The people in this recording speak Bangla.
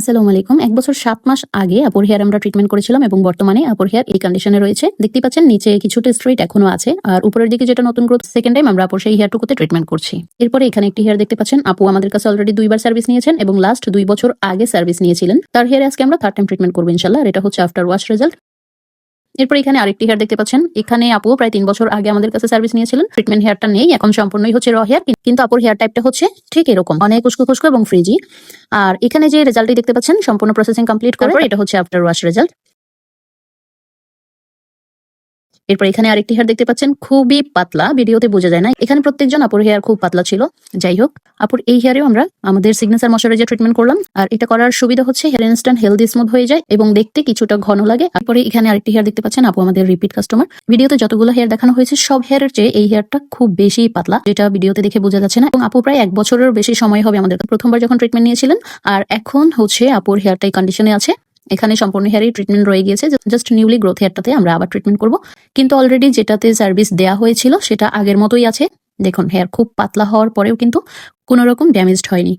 আসসালামু আলাইকুম। ১ বছর ৭ মাস আগে আপুর হেয়ার আমরা ট্রিটমেন্ট করেছিলাম এবং বর্তমানে আপুর হেয়ার এই কন্ডিশনে রয়েছে। দেখতেই পাচ্ছেন নিচে কিছুটা স্ট্রেইট এখনো আছে। আর উপরের দিকে যেটা নতুন গ্রোথ, সেকেন্ড টাইম আমরা আপুর সেই হেয়ারটুকুতে ট্রিটমেন্ট করছি। এরপরে এখানে একটি হেয়ার দেখতে পাচ্ছেন, আপু আমাদের কাছে অলরেডি ২ বার সার্ভিস নিয়েছেন এবং লাস্ট ২ বছর আগে সার্ভিস নিয়েছিলেন। তার হেয়ারে আজকে আমরা থার্ড টাইম ট্রিটমেন্ট করব ইনশাআল্লাহ। আর এটা হচ্ছে আফটার ওয়াশ রেজাল্ট। এরপর এখানে আরেকটি হেয়ার দেখতে পাচ্ছেন। এখানে আপু প্রায় ৩ বছর আগে আমাদের কাছে সার্ভিস নিয়েছিলেন। ট্রিটমেন্ট হেয়ারটা নেই, এখন সম্পূর্ণই হচ্ছে র হেয়ার, কিন্তু আপুর হেয়ার টাইপটা হচ্ছে ঠিক এরকম, অনেক উস্কো খুস্কো এবং ফ্রিজি। আর এখানে যে রেজাল্টটি দেখতে পাচ্ছেন, সম্পূর্ণ প্রসেসিং কমপ্লিট করার পর এটা হচ্ছে আফটার ওয়াশ রেজাল্ট। এরপর এখানে আরেকটি হেয়ার দেখতে পাচ্ছেন, খুবই পাতলা, ভিডিওতে বোঝা যায় না। এখানে প্রত্যেকজন আপুর হেয়ার খুব পাতলা ছিল। যাই হোক, আপুর এই হেয়ারেও আমরা আমাদের সিগনেচার ময়শ্চারাইজার ট্রিটমেন্ট করলাম। আর এটা করার সুবিধা হচ্ছে হেয়ার ইনস্ট্যান্ট হেলদি স্মুথ হয়ে যায় এবং দেখতে কিছুটা ঘন লাগে। তারপরে এখানে আরেকটি হেয়ার দেখতে পাচ্ছেন, আপু আমাদের রিপিট কাস্টমার। ভিডিওতে যতগুলো হেয়ার দেখানো হয়েছে সব হেয়ারের চেয়ে এই হেয়ারটা খুব বেশি পাতলা, যেটা ভিডিওতে দেখে বোঝা যাচ্ছে না। এবং আপু প্রায় ১ বছরের বেশি সময় হবে আমাদের প্রথমবার যখন ট্রিটমেন্ট নিয়েছিলেন। আর এখন হচ্ছে আপুর হেয়ারটা এই কন্ডিশনে আছে। এখানে সম্পূর্ণ হেয়ারই ট্রিটমেন্ট রয়ে গিয়েছে, জাস্ট নিউলি গ্রোথ হেয়ারটাতে আমরা আবার ট্রিটমেন্ট করব। কিন্তু অলরেডি যেটাতে সার্ভিস দেয়া হয়েছিল সেটা আগের মতোই আছে। দেখুন, হেয়ার খুব পাতলা হওয়ার পরেও কিন্তু কোনো রকম ড্যামেজড হয়নি।